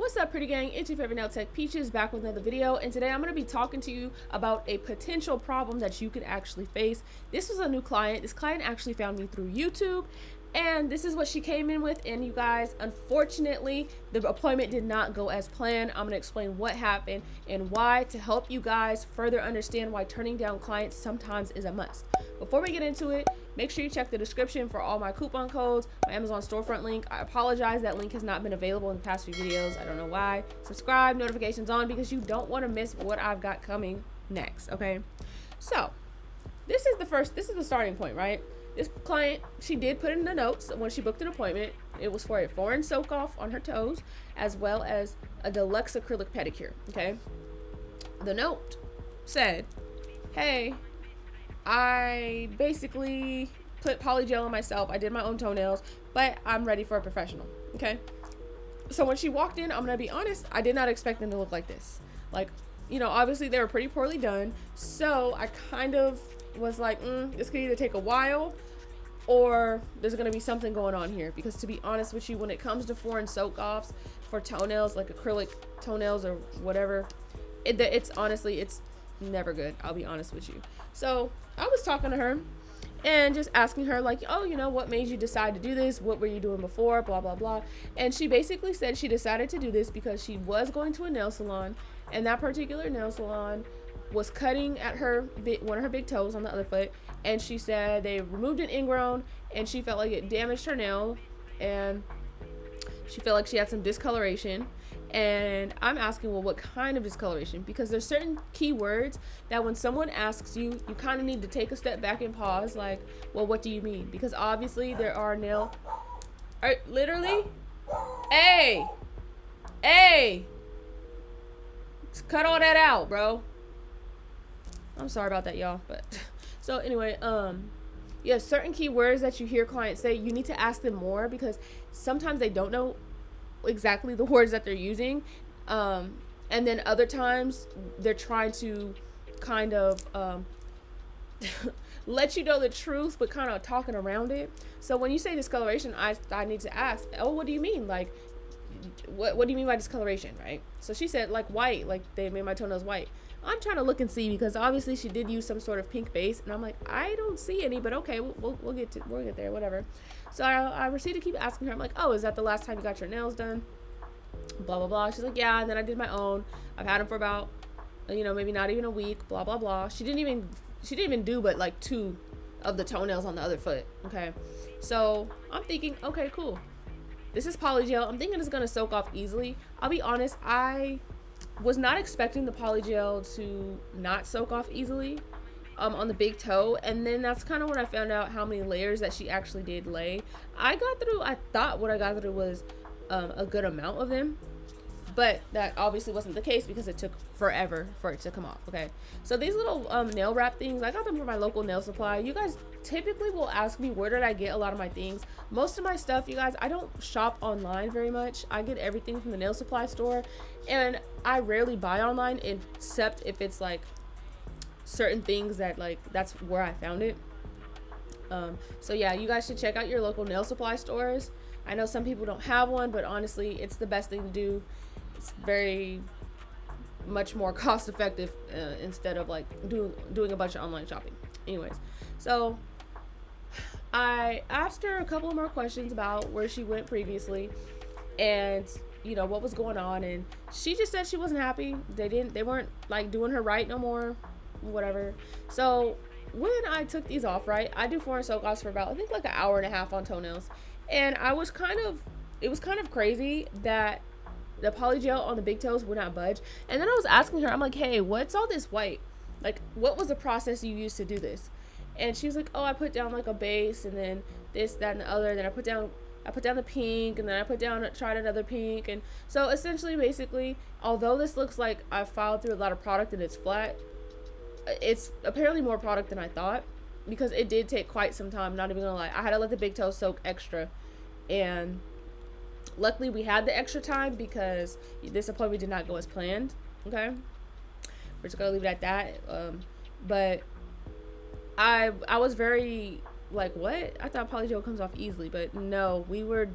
What's up, pretty gang? It's your favorite nail tech Peaches, back with another video, and today I'm going to be talking to you about a potential problem that you could actually face. This was a new client. This client actually found me through YouTube, and this is what she came in with. And you guys, unfortunately, the appointment did not go as planned. I'm going to explain what happened and why, to help you guys further understand why turning down clients sometimes is a must. Before we get into it, make sure you check the description for all my coupon codes, my Amazon storefront link. I apologize, that link has not been available in the past few videos. I don't know why. Subscribe, notifications on, because you don't want to miss what I've got coming next, okay? So, this is the starting point, right? This client, she did put in the notes when she booked an appointment. It was for a foreign soak off on her toes, as well as a deluxe acrylic pedicure, okay? The note said, hey, I basically put polygel on myself. I did my own toenails, but I'm ready for a professional, okay? So when she walked in, I'm gonna be honest, I did not expect them to look like this. Like, you know, obviously they were pretty poorly done. So I kind of was like, this could either take a while or there's gonna be something going on here. Because to be honest with you, when it comes to foreign soak offs for toenails, like acrylic toenails or whatever, it's honestly, it's never good. I'll be honest with you. So I was talking to her and just asking her, like, oh, you know, what made you decide to do this? What were you doing before? Blah, blah, blah. And she basically said she decided to do this because she was going to a nail salon, and that particular nail salon was cutting at one of her big toes on the other foot. And she said they removed an ingrown, and she felt like it damaged her nail, and she felt like she had some discoloration. And I'm asking, well, what kind of discoloration? Because there's certain keywords that when someone asks you, you kind of need to take a step back and pause, like, well, what do you mean? Because obviously there are literally, hey, cut all that out, bro. I'm sorry about that, y'all. But so anyway, yeah, certain keywords that you hear clients say, you need to ask them more, because sometimes they don't know exactly the words that they're using, and then other times they're trying to kind of let you know the truth, but kind of talking around it. So when you say discoloration, I need to ask, oh, what do you mean? Like, what do you mean by discoloration, right? So she said, like, white, like they made my toenails white. I'm trying to look and see, because obviously she did use some sort of pink base, and I'm like, I don't see any, but okay, we'll get there, whatever. So I proceeded to keep asking her. I'm like, oh, is that the last time you got your nails done? Blah, blah, blah. She's like, yeah, and then I did my own. I've had them for about, you know, maybe not even a week, blah, blah, blah. She didn't even do but like 2 of the toenails on the other foot, okay? So I'm thinking, okay, cool. This is polygel. I'm thinking it's going to soak off easily. I'll be honest, I was not expecting the polygel to not soak off easily on the big toe. And then that's kind of when I found out how many layers that she actually did lay. I thought what I got through was a good amount of them, but that obviously wasn't the case, because it took forever for it to come off, okay? So these little nail wrap things, I got them from my local nail supply. You guys typically will ask me, where did I get a lot of my things? Most of my stuff, you guys, I don't shop online very much. I get everything from the nail supply store, and I rarely buy online, except if it's like certain things that, like, that's where I found it. So yeah, you guys should check out your local nail supply stores. I know some people don't have one, but honestly, it's the best thing to do. It's very much more cost effective instead of like doing a bunch of online shopping. Anyways, so I asked her a couple more questions about where she went previously, and you know what was going on, and she just said she wasn't happy. They weren't like doing her right no more, whatever. So when I took these off, right, I do foreign soak offs for about, I think, like an hour and a half on toenails, and it was kind of crazy that the polygel on the big toes would not budge. And then I was asking her, I'm like, hey, what's all this white? Like, what was the process you used to do this? And she was like, oh, I put down like a base, and then this, that, and the other. Then I put down the pink, and then I tried another pink. And so essentially, basically, although this looks like I filed through a lot of product and it's flat, it's apparently more product than I thought, because it did take quite some time. Not even gonna lie, I had to let the big toe soak extra, and luckily we had the extra time because this appointment did not go as planned, okay? We're just gonna leave it at that. But I was very like, what? I thought polygel comes off easily, but no, we were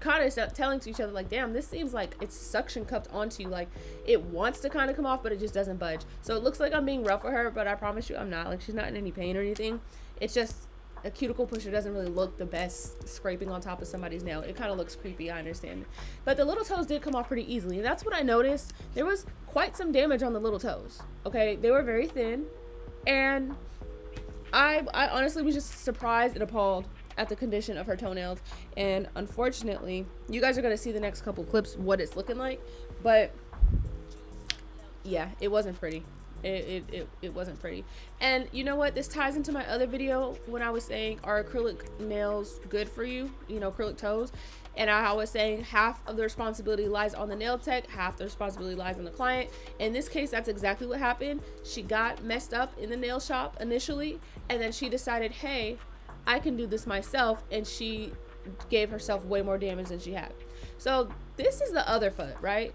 kind of telling to each other like, damn, this seems like it's suction cupped onto you, like it wants to kind of come off but it just doesn't budge. So it looks like I'm being rough with her, but I promise you I'm not. Like, she's not in any pain or anything. It's just a cuticle pusher doesn't really look the best scraping on top of somebody's nail. It kind of looks creepy, I understand, but the little toes did come off pretty easily, and that's what I noticed. There was quite some damage on the little toes. Okay, they were very thin, and I honestly was just surprised and appalled at the condition of her toenails. And unfortunately, you guys are going to see the next couple clips what it's looking like, but yeah, it wasn't pretty. It wasn't pretty. And you know what, this ties into my other video when I was saying, are acrylic nails good for you, you know, acrylic toes? And I was saying half of the responsibility lies on the nail tech, half the responsibility lies on the client. In this case, that's exactly what happened. She got messed up in the nail shop initially, and then she decided, hey, I can do this myself, and she gave herself way more damage than she had. So this is the other foot, right?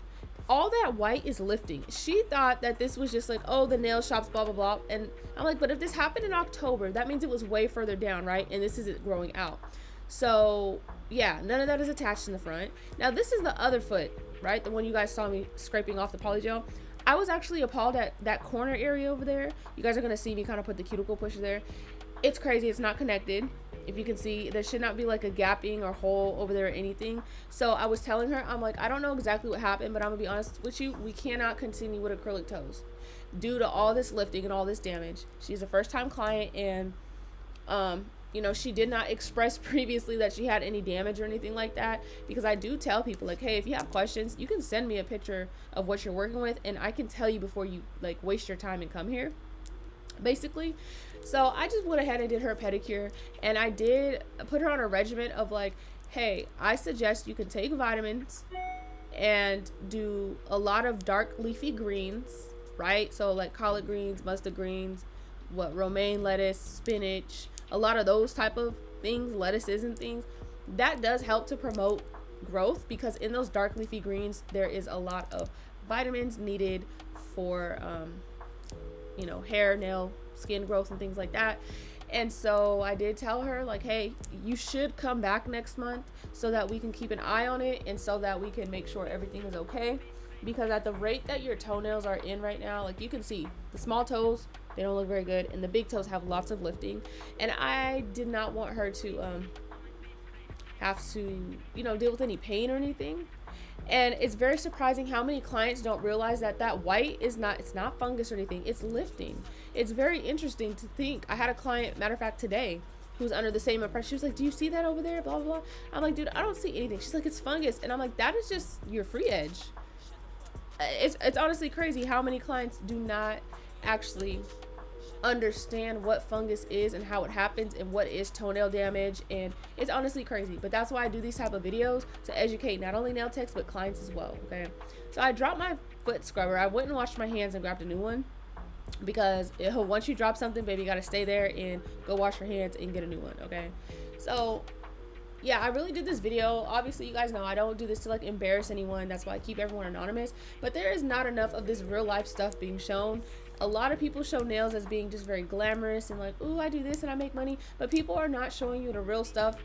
All that white is lifting. She thought that this was just like, oh, the nail shops, blah, blah, blah. And I'm like, but if this happened in October, that means it was way further down, right? And this isn't growing out. So yeah, none of that is attached in the front. Now this is the other foot, right? The one you guys saw me scraping off the polygel. I was actually appalled at that corner area over there. You guys are gonna see me kind of put the cuticle pusher there. It's crazy, it's not connected. If you can see, there should not be like a gapping or hole over there or anything. So I was telling her, I'm like, I don't know exactly what happened, but I'm gonna be honest with you, we cannot continue with acrylic toes due to all this lifting and all this damage. She's a first-time client, and you know, she did not express previously that she had any damage or anything like that, because I do tell people like, hey, if you have questions, you can send me a picture of what you're working with, and I can tell you before you like waste your time and come here, basically. So I just went ahead and did her pedicure, and I did put her on a regimen of like, hey, I suggest you can take vitamins and do a lot of dark leafy greens, right? So like collard greens, mustard greens, romaine lettuce, spinach, a lot of those type of things, lettuces and things. That does help to promote growth, because in those dark leafy greens there is a lot of vitamins needed for you know, hair, nail, skin growth and things like that. And so I did tell her like, hey, you should come back next month so that we can keep an eye on it, and so that we can make sure everything is okay. Because at the rate that your toenails are in right now, like you can see the small toes, they don't look very good, and the big toes have lots of lifting, and I did not want her to have to, you know, deal with any pain or anything. And it's very surprising how many clients don't realize that that white is not, it's not fungus or anything, it's lifting. It's very interesting to think. I had a client, matter of fact today, who was under the same impression. She was like, do you see that over there, blah blah blah. I'm like, dude, I don't see anything. She's like, it's fungus. And I'm like, that is just your free edge. It's honestly crazy how many clients do not actually understand what fungus is and how it happens and what is toenail damage, and it's honestly crazy. But that's why I do these type of videos, to educate not only nail techs but clients as well. Okay, so I dropped my foot scrubber. I went and washed my hands and grabbed a new one, because once you drop something, baby, you gotta stay there and go wash your hands and get a new one. Okay, so yeah, I really did this video. Obviously, you guys know I don't do this to like embarrass anyone. That's why I keep everyone anonymous. But there is not enough of this real life stuff being shown. A lot of people show nails as being just very glamorous and like, ooh, I do this and I make money. But people are not showing you the real stuff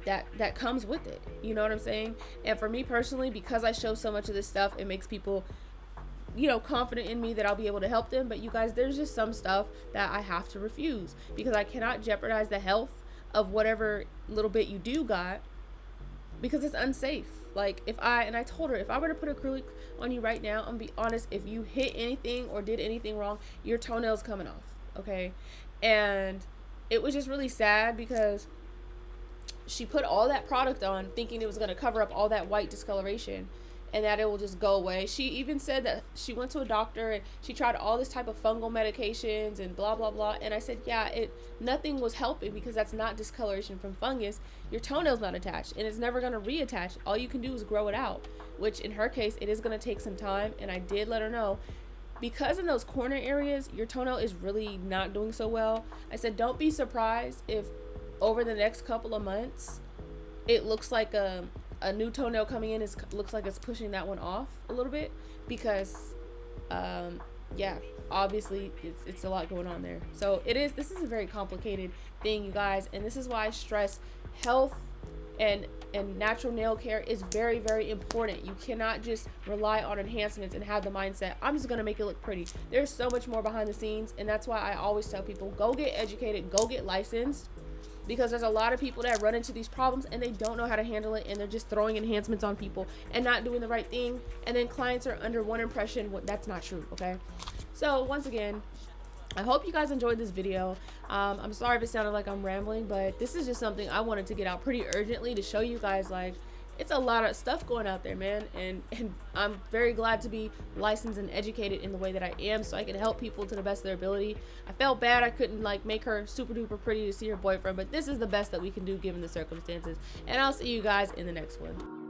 that comes with it. You know what I'm saying? And for me personally, because I show so much of this stuff, it makes people, you know, confident in me that I'll be able to help them. But you guys, there's just some stuff that I have to refuse, because I cannot jeopardize the health of whatever little bit you do got, because it's unsafe. Like I told her, if I were to put acrylic on you right now, I'm gonna be honest, if you hit anything or did anything wrong, your toenail's coming off. Okay, and it was just really sad because she put all that product on thinking it was going to cover up all that white discoloration and that it will just go away. She even said that she went to a doctor and she tried all this type of fungal medications and blah blah blah, and I said, yeah, nothing was helping, because that's not discoloration from fungus. Your toenail's not attached and it's never going to reattach. All you can do is grow it out, which in her case it is going to take some time. And I did let her know, because in those corner areas your toenail is really not doing so well. I said, don't be surprised if over the next couple of months it looks like a new toenail coming in looks like it's pushing that one off a little bit, because yeah, obviously it's a lot going on there. So this is a very complicated thing, you guys, and this is why I stress health and natural nail care is very, very important. You cannot just rely on enhancements and have the mindset, I'm just gonna make it look pretty. There's so much more behind the scenes, and that's why I always tell people, go get educated, go get licensed, because there's a lot of people that run into these problems and they don't know how to handle it, and they're just throwing enhancements on people and not doing the right thing, and then clients are under one impression. That's not true. Okay, so once again, I hope you guys enjoyed this video. I'm sorry if it sounded like I'm rambling, but this is just something I wanted to get out pretty urgently to show you guys, like, it's a lot of stuff going out there, man, and I'm very glad to be licensed and educated in the way that I am, so I can help people to the best of their ability. I felt bad I couldn't like make her super duper pretty to see her boyfriend, but this is the best that we can do given the circumstances, and I'll see you guys in the next one.